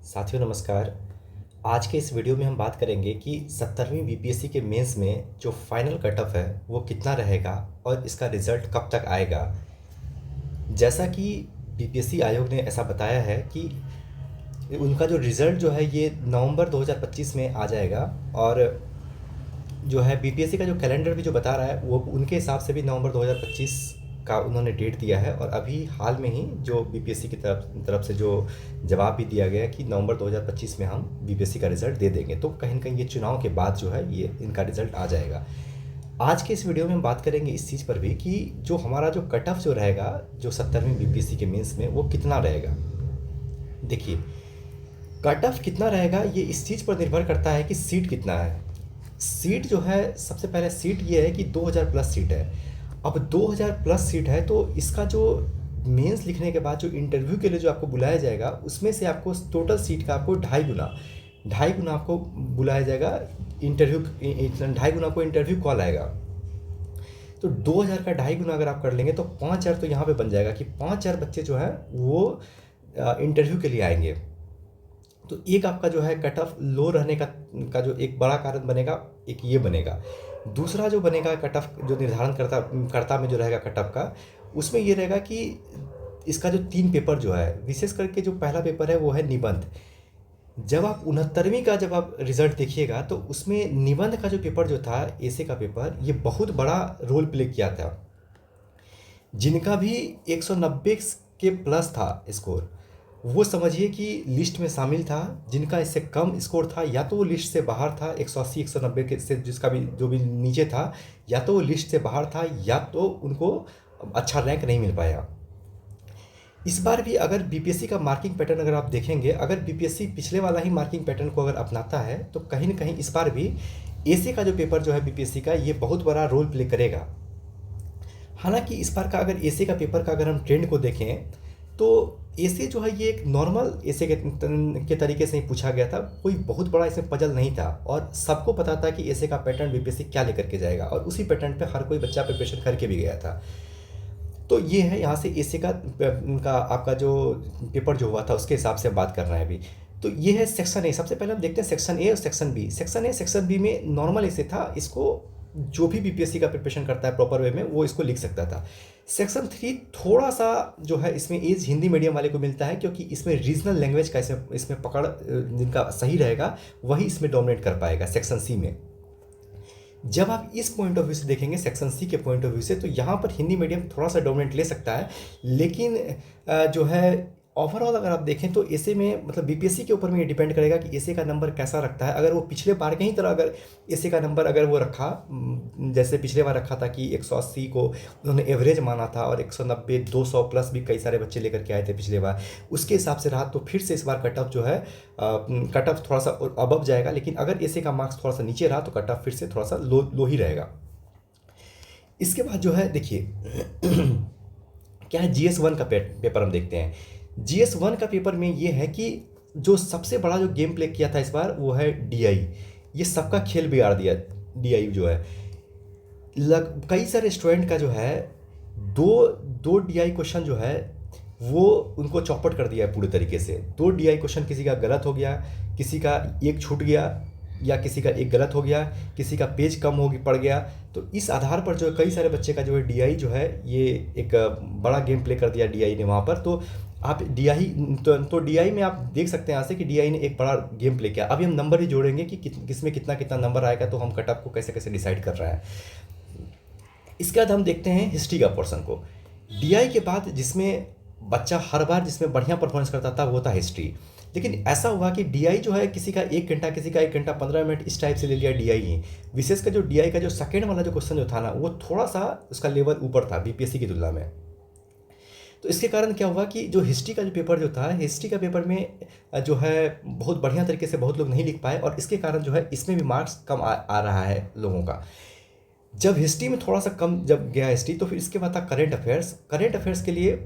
साथियों नमस्कार। आज के इस वीडियो में हम बात करेंगे कि 17वीं बीपीएससी के मेंस में जो फाइनल कट ऑफ है वो कितना रहेगा और इसका रिज़ल्ट कब तक आएगा। जैसा कि बीपीएससी आयोग ने ऐसा बताया है कि उनका जो रिज़ल्ट जो है ये नवंबर 2025 में आ जाएगा। और जो है बीपीएससी का जो कैलेंडर भी जो बता रहा है वो उनके हिसाब से भी नवंबर 2025 का उन्होंने डेट दिया है। और अभी हाल में ही जो बीपीएससी की तरफ से जो जवाब भी दिया गया है कि नवंबर 2025 में हम बीपीएससी का रिज़ल्ट दे देंगे। तो कहीं ना कहीं ये चुनाव के बाद जो है ये इनका रिज़ल्ट आ जाएगा। आज के इस वीडियो में हम बात करेंगे इस चीज़ पर भी कि जो हमारा जो कट ऑफ जो रहेगा जो 17वीं बीपीएससी के मेंस में वो कितना रहेगा। देखिए, कट ऑफ कितना रहेगा ये इस चीज़ पर निर्भर करता है कि सीट कितना है। सीट जो है, सबसे पहले सीट ये है कि 2000 प्लस सीट है। अब 2000 प्लस सीट है तो इसका जो मेंस लिखने के बाद जो इंटरव्यू के लिए जो आपको बुलाया जाएगा उसमें से आपको टोटल सीट का आपको ढाई गुना आपको बुलाया जाएगा। इंटरव्यू 2.5 गुना आपको इंटरव्यू कॉल आएगा। तो 2000 का 2.5 गुना अगर आप कर लेंगे तो 5000 तो यहाँ पे बन जाएगा कि 5000 बच्चे जो है वो इंटरव्यू के लिए आएंगे। तो एक आपका जो है कट ऑफ लो रहने का जो एक बड़ा कारण बनेगा, एक ये बनेगा। दूसरा जो बनेगा कट ऑफ जो निर्धारण करता में जो रहेगा कट ऑफ का, उसमें ये रहेगा कि इसका जो 3 पेपर जो है, विशेष करके जो पहला पेपर है वो है निबंध। जब आप 69वीं का जब आप रिजल्ट देखिएगा तो उसमें निबंध का जो पेपर जो था, एसे का पेपर, ये बहुत बड़ा रोल प्ले किया था। जिनका भी 190 के प्लस था स्कोर, वो समझिए कि लिस्ट में शामिल था। जिनका इससे कम स्कोर था या तो वो लिस्ट से बाहर था, 180 190 के से जिसका भी जो भी नीचे था, या तो वो लिस्ट से बाहर था या तो उनको अच्छा रैंक नहीं मिल पाया। इस बार भी अगर बीपीएससी का मार्किंग पैटर्न अगर आप देखेंगे, अगर बीपीएससी पिछले वाला ही मार्किंग पैटर्न को अगर अपनाता है तो कहीं ना कहीं इस बार भी एसे का जो पेपर जो है बीपीएससी का, ये बहुत बड़ा रोल प्ले करेगा। हालांकि इस बार का अगर एसे का पेपर का अगर हम ट्रेंड को देखें तो एसे जो है ये एक नॉर्मल एसे के तरीके से ही पूछा गया था। कोई बहुत बड़ा इसमें पजल नहीं था और सबको पता था कि एसे का पैटर्न बीपीएससी क्या लेकर के जाएगा, और उसी पैटर्न पे हर कोई बच्चा प्रिपरेशन करके भी गया था। तो ये है यहाँ से एसे का आपका जो पेपर जो हुआ था उसके हिसाब से हम बात कर रहे हैं अभी। तो ये है सेक्शन ए। सबसे पहले हम देखते हैं सेक्शन ए और section B. Section A section B में नॉर्मल एसे था, इसको जो भी बीपीएससी का प्रिपरेशन करता है प्रॉपर वे में वो इसको लिख सकता था। सेक्शन 3 थोड़ा सा जो है इसमें एज हिंदी मीडियम वाले को मिलता है, क्योंकि इसमें रीजनल लैंग्वेज का इसमें पकड़ जिनका सही रहेगा वही इसमें डोमिनेट कर पाएगा सेक्शन सी में। जब आप इस पॉइंट ऑफ व्यू से देखेंगे सेक्शन सी के पॉइंट ऑफ व्यू से, तो यहाँ पर हिंदी मीडियम थोड़ा सा डोमिनेट ले सकता है। लेकिन जो है ओवरऑल अगर आप देखें तो एसे में मतलब बीपीएससी के ऊपर में ये डिपेंड करेगा कि एसे का नंबर कैसा रखता है। अगर वो पिछले बार के ही तरह अगर एसे का नंबर अगर वो रखा, जैसे पिछले बार रखा था कि 180 को उन्होंने एवरेज माना था और 190 200 प्लस भी कई सारे बच्चे लेकर के आए थे पिछले बार, उसके हिसाब से रहा तो फिर से इस बार कट ऑफ जो है कट ऑफ थोड़ा सा अबव जाएगा। लेकिन अगर एसे का मार्क्स थोड़ा सा नीचे रहा तो कट ऑफ फिर से थोड़ा सा लो ही रहेगा। इसके बाद जो है देखिए क्या है, GS1 का पेपर हम देखते हैं। GS1 का पेपर में ये है कि जो सबसे बड़ा जो गेम प्ले किया था इस बार वो है डीआई। ये सबका खेल बिगाड़ दिया डीआई जो है। कई सारे स्टूडेंट का जो है दो डीआई क्वेश्चन जो है वो उनको चौपट कर दिया है पूरे तरीके से। 2 डीआई क्वेश्चन किसी का गलत हो गया, किसी का एक छूट गया, या किसी का एक गलत हो गया, किसी का पेज कम हो पड़ गया। तो इस आधार पर जो कई सारे बच्चे का जो है डीआई जो है ये एक बड़ा गेम प्ले कर दिया डीआई ने वहाँ पर। तो आप डीआई तो डीआई में आप देख सकते हैं यहाँ से कि डीआई ने एक बड़ा गेम प्ले किया। अभी हम नंबर ही जोड़ेंगे कि किसमें कितना कितना नंबर आएगा, तो हम कट ऑफ को कैसे कैसे डिसाइड कर रहे हैं। इसके बाद हम देखते हैं हिस्ट्री का पोर्सन को। डीआई के बाद जिसमें बच्चा हर बार जिसमें बढ़िया परफॉर्मेंस करता था वो था हिस्ट्री। लेकिन ऐसा हुआ कि डीआई जो है किसी का 1 घंटा, किसी का 1 घंटा 15 मिनट इस टाइप से ले लिया डीआई ही। विशेषकर जो डीआई का जो सेकेंड वाला जो क्वेश्चन जो था ना, वो थोड़ा सा उसका लेवल ऊपर था बीपीएससी की तुलना में। तो इसके कारण क्या हुआ कि जो हिस्ट्री का जो पेपर जो था, हिस्ट्री का पेपर में जो है बहुत बढ़िया तरीके से बहुत लोग नहीं लिख पाए, और इसके कारण जो है इसमें भी मार्क्स कम आ रहा है लोगों का। जब हिस्ट्री में थोड़ा सा कम जब गया हिस्ट्री, तो फिर इसके बाद था करेंट अफेयर्स। करेंट अफेयर्स के लिए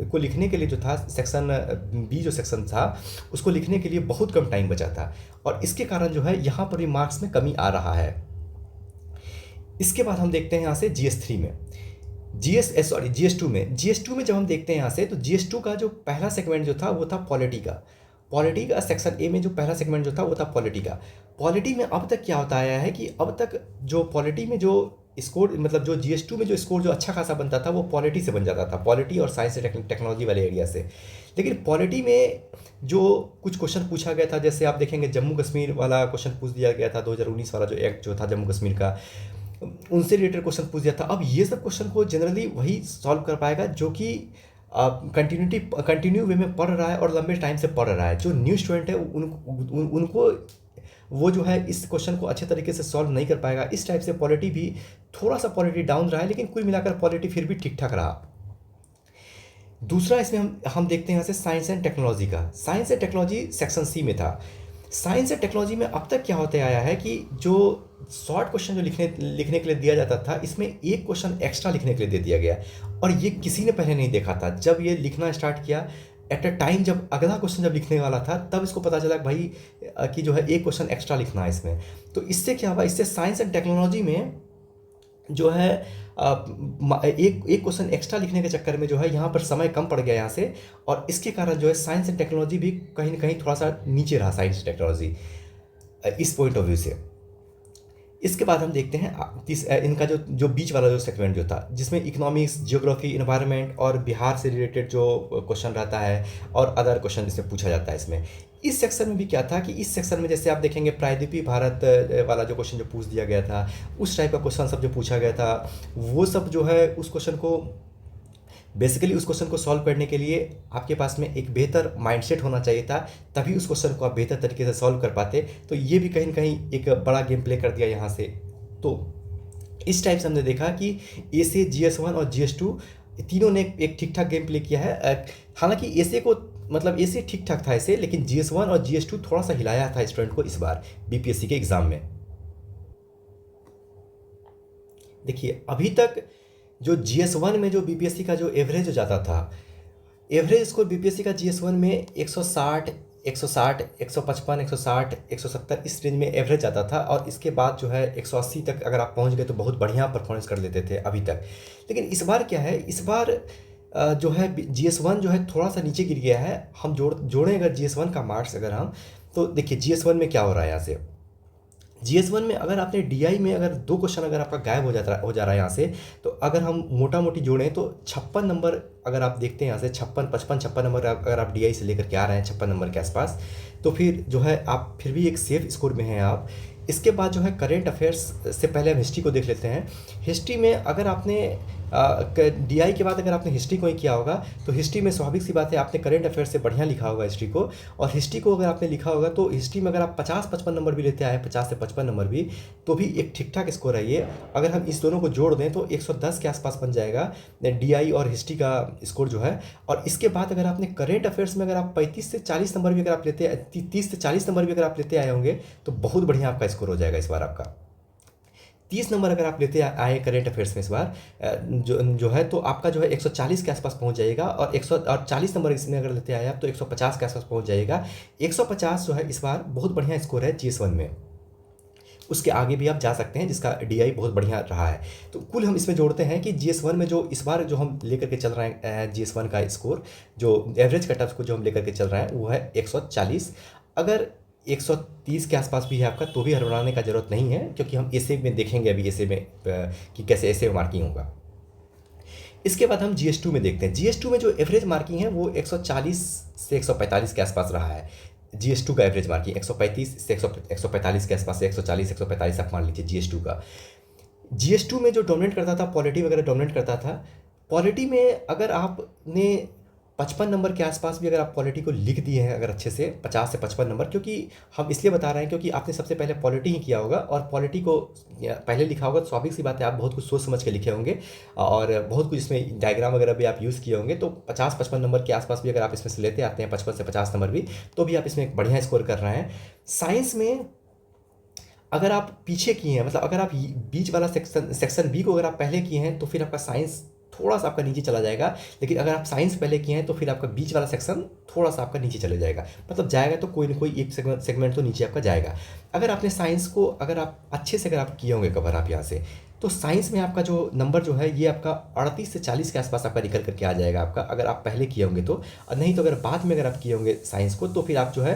को लिखने के लिए जो था सेक्शन बी जो सेक्शन था उसको लिखने के लिए बहुत कम टाइम बचा था, और इसके कारण जो है यहाँ पर भी मार्क्स में कमी आ रहा है। इसके बाद हम देखते हैं यहाँ से GS3 में, GS2 में जब हम देखते हैं यहाँ से, तो GS2 का जो पहला सेगमेंट जो था वो था पॉलिटी का। पॉलिटी का सेक्शन ए में जो पहला सेगमेंट जो था वो था पॉलिटी का। पॉलिटी में अब तक क्या होता आया है कि अब तक जो पॉलिटी में जो स्कोर, मतलब जो GS2 में जो स्कोर जो अच्छा खासा बनता था वो पॉलिटी से बन जाता था, पॉलिटी और साइंस एंड टेक्नोलॉजी वाले एरिया से। लेकिन पॉलिटी में जो कुछ क्वेश्चन पूछा गया था, जैसे आप देखेंगे जम्मू कश्मीर वाला क्वेश्चन पूछ दिया गया था, 2019 वाला जो एक्ट जो था जम्मू कश्मीर का, उनसे रिलेटेड क्वेश्चन पूछ दिया था। अब ये सब क्वेश्चन को जनरली वही सॉल्व कर पाएगा जो कि कंटिन्यू वे में पढ़ रहा है और लंबे टाइम से पढ़ रहा है। जो न्यू स्टूडेंट है उनको वो जो है इस क्वेश्चन को अच्छे तरीके से सॉल्व नहीं कर पाएगा। इस टाइप से पॉलिटी भी थोड़ा सा पॉलिटी डाउन रहा है, लेकिन कुल मिलाकर पॉलिटी फिर भी ठीक ठाक रहा। दूसरा इसमें हम देखते हैं यहाँ से साइंस एंड टेक्नोलॉजी का। Science and technology section C में था। साइंस एंड टेक्नोलॉजी में अब तक क्या होते आया है कि जो शॉर्ट क्वेश्चन जो लिखने के लिए दिया जाता था, इसमें एक क्वेश्चन एक्स्ट्रा लिखने के लिए दे दिया गया, और ये किसी ने पहले नहीं देखा था। जब ये लिखना स्टार्ट किया एट अ टाइम, जब अगला क्वेश्चन जब लिखने वाला था, तब इसको पता चला कि भाई कि जो है एक क्वेश्चन एक्स्ट्रा लिखना है इसमें। तो इससे क्या हुआ, इससे साइंस एंड टेक्नोलॉजी में जो है एक क्वेश्चन एक्स्ट्रा लिखने के चक्कर में जो है यहाँ पर समय कम पड़ गया यहाँ से, और इसके कारण जो है साइंस एंड टेक्नोलॉजी भी कहीं ना कहीं थोड़ा सा नीचे रहा, साइंस टेक्नोलॉजी इस पॉइंट ऑफ व्यू से। इसके बाद हम देखते हैं इनका जो बीच वाला जो सेगमेंट जो था, जिसमें इकोनॉमिक्स, जियोग्राफी, इन्वायरमेंट और बिहार से रिलेटेड जो क्वेश्चन रहता है और अदर क्वेश्चन इसमें पूछा जाता है। इसमें इस सेक्शन में भी क्या था कि इस सेक्शन में जैसे आप देखेंगे प्रायद्वीपीय भारत वाला जो क्वेश्चन जो पूछ दिया गया था, उस टाइप का क्वेश्चन सब जो पूछा गया था, वो सब जो है उस क्वेश्चन को बेसिकली उस क्वेश्चन को सॉल्व करने के लिए आपके पास में एक बेहतर माइंडसेट होना चाहिए था, तभी उस क्वेश्चन को आप बेहतर तरीके से सॉल्व कर पाते। तो ये भी कहीं ना कहीं एक बड़ा गेम प्ले कर दिया यहाँ से। तो इस टाइप से हमने देखा कि ऐसे GS1 और GS2 तीनों ने एक ठीक ठाक गेम प्ले किया है। हालांकि ऐसे को मतलब ऐसे ठीक ठाक था ऐसे, लेकिन GS1 और GS2 थोड़ा सा हिलाया था स्टूडेंट को इस बार BPSC के एग्ज़ाम में। देखिए अभी तक जो GS1 में जो BPSC का जो एवरेज हो जाता था, एवरेज स्कोर BPSC का GS1 में 160, 160, 155, 160, 170 इस रेंज में एवरेज आता था, और इसके बाद जो है 180 तक अगर आप पहुंच गए तो बहुत बढ़िया परफॉर्मेंस कर लेते थे अभी तक। लेकिन इस बार क्या है, इस बार जो है GS1 जो है थोड़ा सा नीचे गिर गया है। हम जोड़ें अगर GS1 का मार्क्स अगर हम, तो देखिए GS1 में क्या हो रहा है यहाँ से। GS1 में अगर आपने DI में अगर 2 क्वेश्चन अगर आपका गायब हो जा रहा है यहाँ से, तो अगर हम मोटा मोटी जोड़ें तो 56 नंबर अगर आप देखते हैं यहाँ से, 56, 55, 56 नंबर अगर आप DI से लेकर के आ रहे हैं 56 नंबर के आसपास, तो फिर जो है आप फिर भी एक सेफ स्कोर में हैं आप। इसके बाद जो है करेंट अफेयर्स से पहले हम हिस्ट्री को देख लेते हैं। हिस्ट्री में अगर आपने DI के बाद अगर आपने हिस्ट्री को ही किया होगा, तो हिस्ट्री में स्वाभाविक सी बात है आपने करेंट अफेयर्स से बढ़िया लिखा होगा हिस्ट्री को। और हिस्ट्री को अगर आपने लिखा होगा तो हिस्ट्री में अगर आप 50-55 नंबर भी लेते आए, 50 से 55 नंबर भी, तो भी एक ठीक ठाक स्कोर है ये। अगर हम इस दोनों को जोड़ दें तो 110 के आसपास बन जाएगा DI और हिस्ट्री का स्कोर जो है। और इसके बाद अगर आपने करेंट अफेयर्स में अगर आप 35 से 40 नंबर भी अगर आप लेते, 30 से 40 नंबर भी अगर आप लेते आए होंगे, तो बहुत बढ़िया आपका स्कोर हो जाएगा इस बार आपका। 30 नंबर अगर आप लेते आए करेंट अफेयर्स में इस बार जो है, तो आपका जो है 140 के आसपास पहुंच जाएगा। और 140 नंबर इसमें अगर लेते आए आप तो 150 के आसपास पहुंच जाएगा। 150 जो है इस बार बहुत बढ़िया स्कोर है GS1 में। उसके आगे भी आप जा सकते हैं जिसका DI बहुत बढ़िया रहा है। तो कुल हम इसमें जोड़ते हैं कि GS1 में जो इस बार जो हम लेकर के चल रहे हैं GS1 का स्कोर, जो एवरेज कट ऑफ को जो हम लेकर के चल रहे हैं वो है 140। अगर 130 के आसपास भी है आपका तो भी हड़बड़ाने का ज़रूरत नहीं है, क्योंकि हम ऐसे में देखेंगे अभी ऐसे में कि कैसे ऐसे मार्किंग होगा। इसके बाद हम GS2 में देखते हैं। GS2 में जो एवरेज मार्किंग है वो 140 से 145 के आसपास रहा है। GS2 का एवरेज मार्किंग 135 से 145 के आसपास, 140, 145 आप मान लीजिए GS2 का। GS2 में जो डोमिनेट करता था, पॉलिटी वगैरह डोमिनेट करता था। पॉलिटी में अगर आपने 55 नंबर के आसपास भी अगर आप पॉलिटी को लिख दिए हैं अगर अच्छे से, 50 से 55 नंबर, क्योंकि हम इसलिए बता रहे हैं क्योंकि आपने सबसे पहले पॉलिटी ही किया होगा और पॉलिटी को पहले लिखा होगा, तो स्वाभाविक सी बात है आप बहुत कुछ सोच समझ के लिखे होंगे और बहुत कुछ इसमें डायग्राम वगैरह भी आप यूज़ किए होंगे। तो 50-55 नंबर के आसपास भी अगर आप इसमें से लेते आते हैं, 55 से 50 नंबर भी, तो भी आप इसमें एक बढ़िया स्कोर कर रहे हैं। साइंस में अगर आप पीछे किए हैं, मतलब अगर आप बीच वाला सेक्शन बी को अगर आप पहले किए हैं, तो फिर आपका साइंस थोड़ा सा आपका नीचे चला जाएगा। लेकिन अगर आप साइंस पहले किए हैं तो फिर आपका बीच वाला सेक्शन थोड़ा सा आपका नीचे चले जाएगा, मतलब जाएगा तो कोई ना कोई एक सेगमेंट तो नीचे आपका जाएगा। अगर आपने साइंस को अगर आप अच्छे से अगर आप किए होंगे कवर आप यहाँ से, तो साइंस में आपका जो नंबर जो है ये आपका 38 से 40 के आसपास आपका निकल करके आ जाएगा आपका, अगर आप पहले किए होंगे तो। और नहीं तो अगर बाद में अगर आप किए होंगे साइंस को तो फिर आप जो है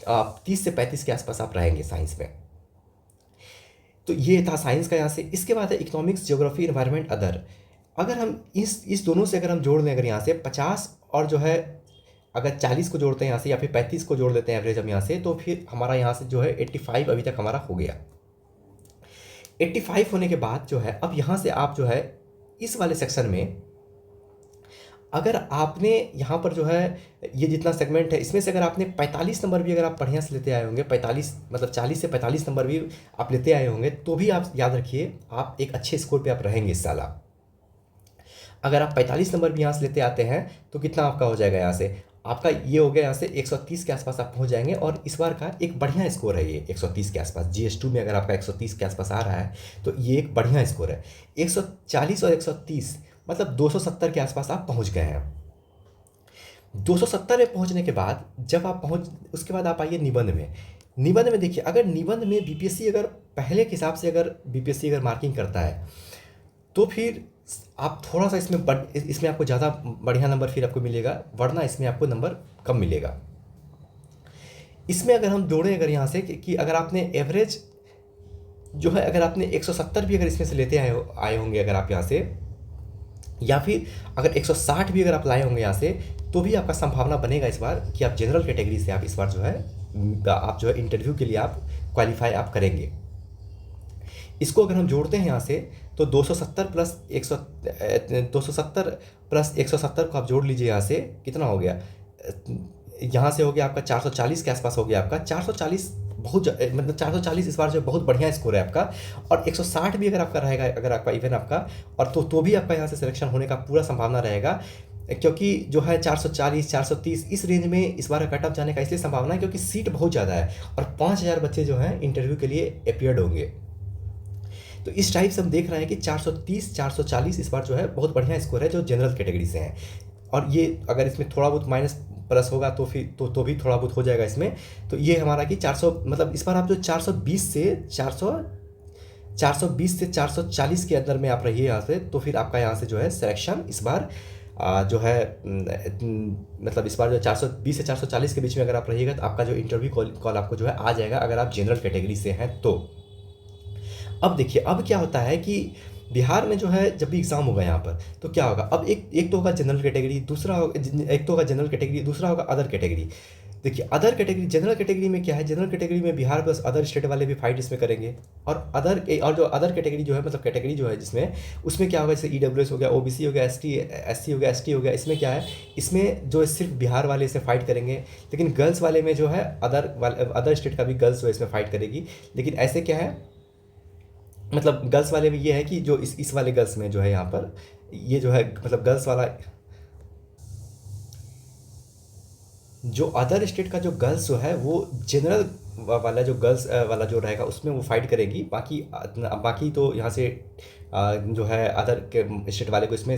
30 से 35 के आसपास आप रहेंगे साइंस में। तो ये था साइंस का यहाँ से। इसके बाद है इकोनॉमिक्स, ज्योग्राफी, इन्वायरमेंट, अदर। अगर हम इस दोनों से अगर हम जोड़ लें, अगर यहाँ से 50 और जो है अगर 40 को जोड़ते हैं यहाँ से, या फिर 35 को जोड़ देते हैं एवरेज हम यहाँ से, तो फिर हमारा यहाँ से जो है 85 अभी तक हमारा हो गया। 85 होने के बाद जो है अब यहाँ से आप जो है इस वाले सेक्शन में अगर आपने यहाँ पर जो है ये जितना सेगमेंट है इसमें से अगर आपने 45 नंबर भी अगर आप बढ़िया से लेते आए होंगे, 45 मतलब 40 से 45 नंबर भी आप लेते आए होंगे, तो भी आप याद रखिए आप एक अच्छे स्कोर पे आप रहेंगे इस साल। अगर आप 45 नंबर भी यहाँ से लेते आते हैं तो कितना आपका हो जाएगा यहाँ से, आपका ये हो गया यहाँ से 130 के आसपास आप पहुँच जाएंगे। और इस बार का एक बढ़िया स्कोर है ये 130 के आसपास। GS2 में अगर आपका 130 के आसपास आ रहा है तो ये एक बढ़िया स्कोर है। 140 और 130 मतलब 270 के आसपास आप पहुँच गए हैं। 270 में पहुँचने के बाद जब आप उसके बाद आप आइए निबंध में। निबंध में देखिए, अगर निबंध में बीपीएससी अगर पहले के हिसाब से अगर बीपीएससी अगर मार्किंग करता है तो फिर आप थोड़ा सा इसमें आपको ज़्यादा बढ़िया नंबर फिर आपको मिलेगा, वरना इसमें आपको नंबर कम मिलेगा। इसमें अगर हम जोड़ें अगर यहाँ से कि अगर आपने एवरेज जो है अगर आपने 170 भी अगर इसमें से लेते आए होंगे अगर आप यहाँ से, या फिर अगर 160 भी अगर आप लाए होंगे यहाँ से, तो भी आपका संभावना बनेगा इस बार कि आप जनरल कैटेगरी से आप इस बार जो है आप जो है इंटरव्यू के लिए आप क्वालिफाई आप करेंगे। इसको अगर हम जोड़ते हैं यहाँ से तो 270 प्लस 170 को आप जोड़ लीजिए, यहाँ से कितना हो गया, यहाँ से हो गया आपका 440 के आसपास हो गया आपका। 440 बहुत मतलब 440 इस बार जो बहुत बढ़िया स्कोर है आपका। और 160 भी अगर आपका रहेगा, अगर आपका इवन आपका, और तो भी आपका यहाँ से सिलेक्शन होने का पूरा संभावना रहेगा, क्योंकि जो है 440 430 इस रेंज में इस बार कट ऑफ जाने का इसलिए संभावना है क्योंकि सीट बहुत ज़्यादा है और 5000 बच्चे जो हैं इंटरव्यू के लिए अपीयर्ड होंगे। तो इस टाइप से हम देख रहे हैं कि 430 440 इस बार जो है बहुत बढ़िया स्कोर है जो जनरल कैटेगरी से हैं। और ये अगर इसमें थोड़ा बहुत माइनस प्लस होगा तो फिर तो भी थोड़ा बहुत हो जाएगा इसमें। तो ये हमारा कि 400 मतलब इस बार आप जो 420 से 440 के अंदर में आप रहिए यहाँ से, तो फिर आपका यहाँ से जो है सिलेक्शन इस बार जो है मतलब इस बार जो 420 से 440 के बीच में अगर आप रहिएगा तो आपका जो इंटरव्यू कॉल आपको जो है आ जाएगा अगर आप जनरल कैटेगरी से हैं तो। अब देखिए अब क्या होता है कि बिहार में जो है जब भी एग्ज़ाम होगा यहाँ पर तो क्या होगा, अब एक तो होगा जनरल कैटेगरी, दूसरा एक तो होगा जनरल कैटेगरी, दूसरा होगा अदर कैटेगरी। देखिए अदर कैटेगरी, जनरल कैटेगरी में क्या है, जनरल कैटेगरी में बिहार प्लस अदर स्टेट वाले भी फाइट इसमें करेंगे। और जो अदर कैटेगरी जो है मतलब कैटेगरी जो है जिसमें उसमें क्या होगा, जैसे EWS हो गया, OBC हो गया, SC हो गया, ST हो गया, इसमें क्या है, इसमें जो सिर्फ बिहार वाले से फाइट करेंगे। लेकिन गर्ल्स वाले में जो है अदर स्टेट का भी गर्ल्स जो है इसमें फाइट करेगी। लेकिन ऐसे क्या है, मतलब गर्ल्स वाले में ये है कि जो इस वाले गर्ल्स में जो है यहाँ पर ये जो है मतलब गर्ल्स वाला जो अदर स्टेट का जो गर्ल्स जो है वो जनरल वाला जो गर्ल्स वाला जो रहेगा उसमें वो फाइट करेगी। बाकी तो यहाँ से जो है अदर के स्टेट वाले को इसमें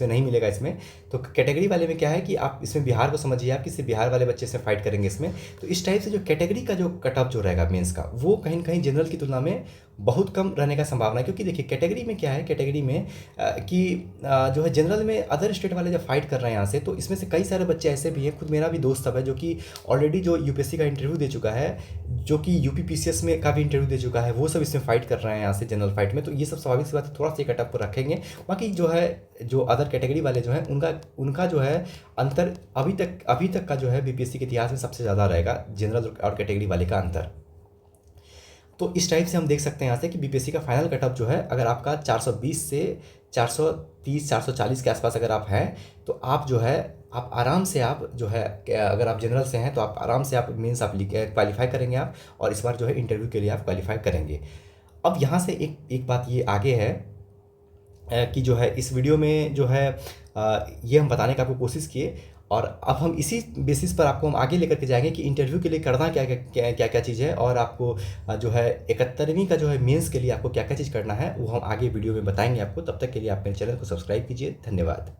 नहीं मिलेगा इसमें। तो कैटेगरी वाले में क्या है कि आप इसमें बिहार को समझिए, आप किसी बिहार वाले बच्चे से फाइट करेंगे इसमें। तो इस टाइप से जो कैटेगरी का जो कट ऑफ जो रहेगा मेंस का वो कहीं ना कहीं जनरल की तुलना में बहुत कम रहने का संभावना है। क्योंकि देखिए कैटेगरी में क्या है, कैटेगरी में कि जो है जनरल में अदर स्टेट वाले जब फाइट कर रहे हैं यहाँ से, तो इसमें से कई सारे बच्चे ऐसे भी हैं, खुद मेरा भी दोस्त सब है जो कि ऑलरेडी जो UPSC का इंटरव्यू दे चुका है, जो कि UPPCS में का भी इंटरव्यू दे चुका है, वो सब इसमें फाइट कर रहे हैं यहाँ से जनरल फाइट में। तो ये सब स्वाभाविक सी बात है, थोड़ा सा कट ऑफ को रखेंगे। बाकी जो है जो अदर कैटेगरी वाले जो हैं उनका जो है अंतर अभी तक का जो है BPSC के इतिहास में सबसे ज़्यादा रहेगा, जनरल और कैटेगरी वाले का अंतर। तो इस टाइप से हम देख सकते हैं यहाँ से कि BPSC का फाइनल कट ऑफ जो है अगर आपका 420 से 430 440 के आसपास अगर आप हैं तो आप जो है आप आराम से आप जो है अगर आप जनरल से हैं तो आप आराम से आप मेंस आप क्वालिफाई करेंगे आप, और इस बार जो है इंटरव्यू के लिए आप क्वालिफाई करेंगे। अब यहाँ से एक बात ये आगे है कि जो है इस वीडियो में जो है ये हम बताने का आपको कोशिश किए, और अब हम इसी बेसिस पर आपको हम आगे लेकर के जाएंगे कि इंटरव्यू के लिए करना क्या चीज़ है, और आपको जो है 71वीं का जो है मेंस के लिए आपको क्या क्या चीज़ करना है वो हम आगे वीडियो में बताएंगे आपको। तब तक के लिए आप मेरे चैनल को सब्सक्राइब कीजिए। धन्यवाद।